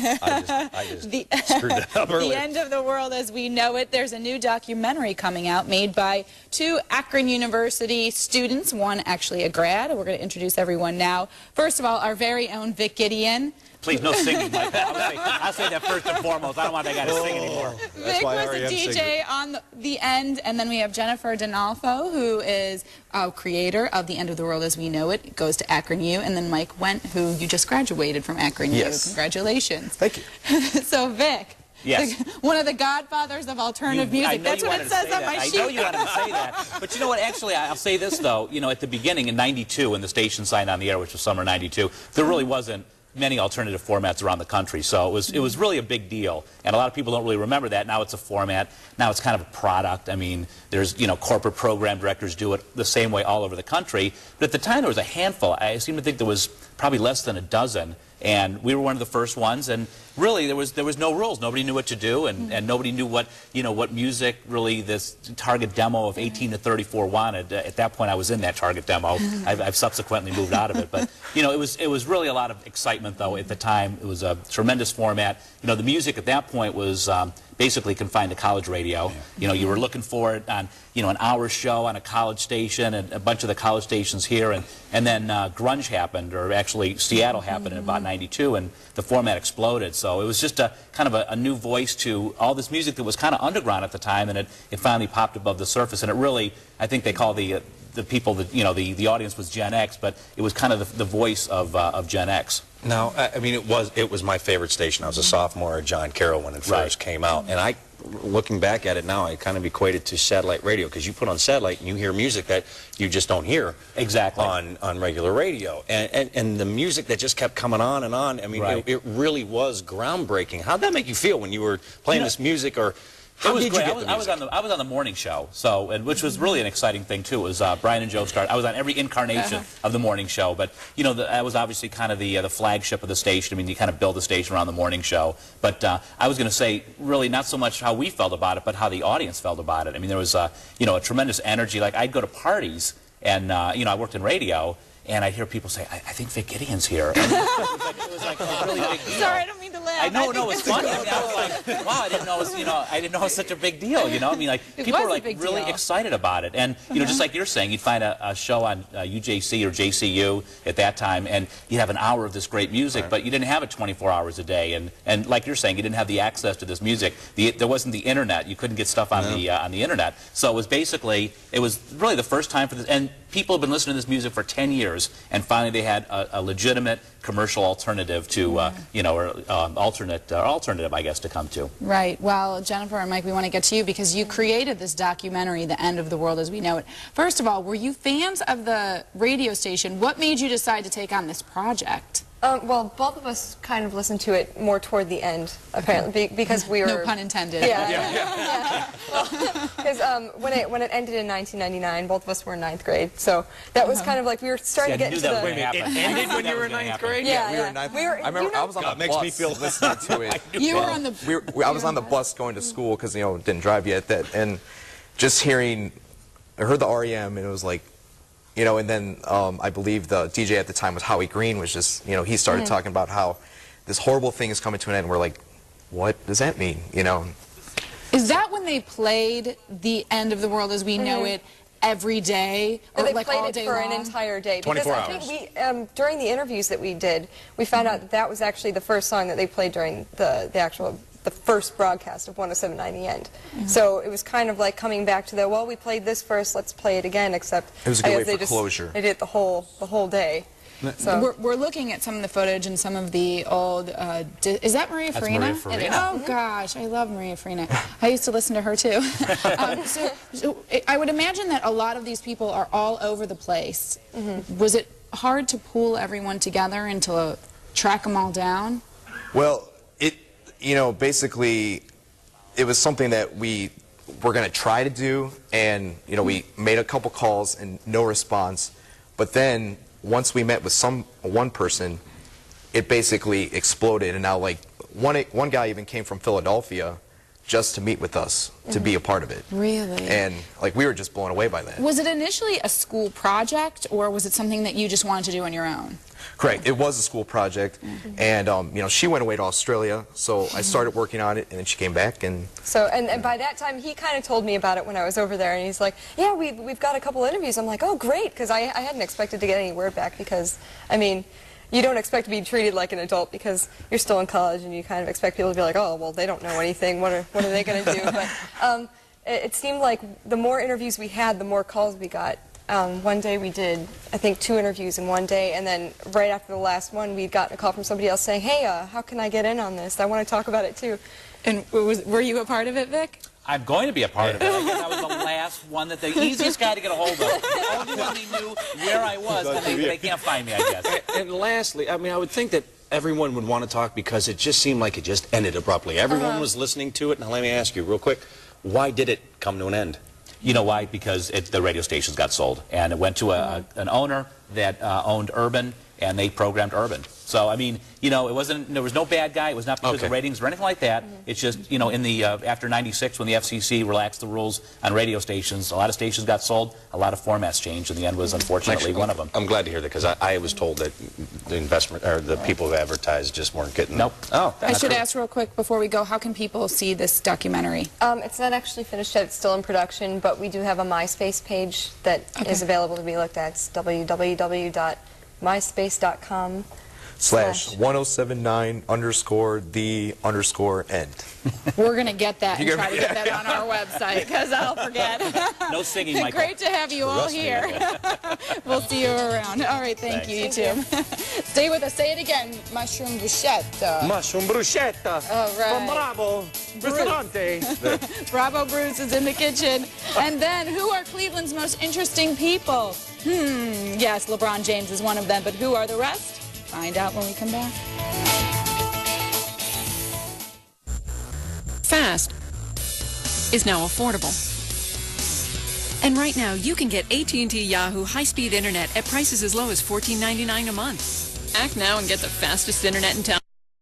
I just screwed it up earlier. The End of the World as We Know It. There's a new documentary coming out made by 2 Akron University students, one actually a grad. We're going to introduce everyone now. First of all, our very own Vic Gideon. Please, no singing, Mike. I'll say that first and foremost. I don't want that guy to sing anymore. Vic was a DJ on the End, and then we have Jennifer D'Onofrio, who is a creator of The End of the World as We Know It. Goes to Akron U, and then Mike Wendt, who you just graduated from Akron U. Yes. Congratulations. Thank you. So, Vic. Yes. One of the godfathers of alternative music. That's what it says on my sheet. I know you wanted to say that. But you know what? Actually, I'll say this, though. You know, at the beginning in '92, when the station signed on the air, which was summer '92, there really wasn't many alternative formats around the country, so it was really a big deal, and a lot of people don't really remember that. Now it's a format, now it's kind of a product. I mean, there's, you know, corporate program directors do it the same way all over the country, but at the time there was a handful. I seem to think there was probably less than a dozen, and we were one of the first ones, and really there was no rules. Nobody knew what to do, and nobody knew what, you know, what music really this target demo of 18 to 34 wanted. At that point I was in that target demo. I've subsequently moved out of it, but you know, it was really a lot of excitement though at the time. It was a tremendous format. You know, the music at that point was basically confined to college radio. You know, you were looking for it on, you know, an hour show on a college station, and a bunch of the college stations here, and then grunge happened, or actually Seattle happened in about '92, and the format exploded. So it was just a kind of a new voice to all this music that was kind of underground at the time, and it finally popped above the surface, and it really, I think they call the people that, you know, the audience was Gen X, but it was kind of the voice of Gen X. Now, I mean, it was my favorite station. I was a sophomore at John Carroll when it first came out, and looking back at it now, I kind of equate it to satellite radio, because you put on satellite and you hear music that you just don't hear on regular radio, and the music that just kept coming on and on. I mean, it really was groundbreaking. How'd that make you feel when you were playing this music, or how did you get the music? I was on the morning show, which was really an exciting thing too. It was Brian and Joe started. I was on every incarnation of the morning show, but you know, that was obviously kind of the flagship of the station. I mean, you kind of build the station around the morning show. But I was going to say, really, not so much how we felt about it, but how the audience felt about it. I mean, there was you know, a tremendous energy. Like, I'd go to parties, and you know, I worked in radio, and I'd hear people say, I think Vic Gideon's here. And it was like a really big deal. Sorry, I don't mean to laugh. I know, no, it's funny. I mean, I was like, wow, I didn't know it was, you know, I didn't know it was such a big deal, you know? I mean, like, people were like really excited about it. And, you know, just like you're saying, you'd find a show on UJC or JCU at that time, and you'd have an hour of this great music, but you didn't have it 24 hours a day. And like you're saying, you didn't have the access to this music. There wasn't the internet. You couldn't get stuff on the internet. So it was basically, it was really the first time for this. And people have been listening to this music for 10 years, and finally they had a legitimate commercial alternative to, you know, or alternative, I guess, to come to. Right. Well, Jennifer and Mike, we want to get to you because you created this documentary, The End of the World as We Know It. First of all, were you fans of the radio station? What made you decide to take on this project? Well, both of us kind of listened to it more toward the end, apparently, because we were... No pun intended. Yeah. Because when it ended in 1999, both of us were in 9th grade, so that was kind of like we were starting to get into the... Wait a minute, it ended when you were in 9th grade? Yeah, we were in 9th grade. I remember I was on the bus. Makes me feel listening to it. You were on the... I was on the bus going to school because, you know, didn't drive yet, and just I heard the REM, and it was like, you know, and then I believe the DJ at the time was Howie Green, was just, you know, he started talking about how this horrible thing is coming to an end, and we're like, what does that mean, you know? Is that when they played The End of the World as We Know It every day, or they like played all it day for long? an entire day. 24 because I think we, during the interviews that we did, we found out that was actually the first song that they played during the first broadcast of 107.9 The End. So it was kind of like coming back to well, we played this first, let's play it again, except it was a good way for closure. They did it the whole day. So We're looking at some of the footage and some of the old, is that Maria Farina? Maria Farina. Oh gosh, I love Maria Farina. I used to listen to her too. So I would imagine that a lot of these people are all over the place. Was it hard to pull everyone together and to track them all down? Well, you know, basically, it was something that we were going to try to do, and, you know, we made a couple calls and no response. But then, once we met with one person, it basically exploded, and now, like, one guy even came from Philadelphia just to meet with us, to be a part of it. Really? And, like, we were just blown away by that. Was it initially a school project, or was it something that you just wanted to do on your own? Correct. It was a school project, and you know, she went away to Australia, so I started working on it, and then she came back, and So, and by that time, he kind of told me about it when I was over there, and he's like, yeah, we've got a couple interviews. I'm like, oh, great, because I hadn't expected to get any word back, because, I mean, you don't expect to be treated like an adult because you're still in college, and you kind of expect people to be like, oh, well, they don't know anything. What are they going to do? But it seemed like the more interviews we had, the more calls we got. One day we did, I think, 2 interviews in one day, and then right after the last one, we'd gotten a call from somebody else saying, hey, how can I get in on this? I want to talk about it, too. And were you a part of it, Vic? I'm going to be a part of it. I guess I was the last one, the easiest guy to get a hold of. The only one they knew where I was, and they can't find me, I guess. And lastly, I mean, I would think that everyone would want to talk because it just seemed like it just ended abruptly. Everyone was listening to it. Now, let me ask you real quick, why did it come to an end? You know why? Because the radio stations got sold, and it went to an owner that owned Urban, and they programmed Urban. So, I mean, you know, there was no bad guy. It was not because of ratings or anything like that. It's just, you know, in the after '96, when the FCC relaxed the rules on radio stations, a lot of stations got sold, a lot of formats changed, and the end was unfortunately Actually, one of them. I'm glad to hear that because I was told that the investment or the people who advertised just weren't getting. Nope. Oh, I should ask real quick before we go, how can people see this documentary? It's not actually finished yet. It's still in production, but we do have a MySpace page that is available to be looked at. It's www.myspace.com. /1079_the_end. We're going to get that and try to get that on our website because I'll forget. No singing, Michael. Great to have you all here. We'll see you around. All right, thank you, you two. Stay with us. Say it again. Mushroom bruschetta. Mushroom bruschetta. All right. From Bravo Ristorante. Bravo Bruce is in the kitchen. And then, who are Cleveland's most interesting people? Yes, LeBron James is one of them, but who are the rest? Find out when we come back. Fast is now affordable. And right now, you can get AT&T Yahoo high-speed internet at prices as low as $14.99 a month. Act now and get the fastest internet in town.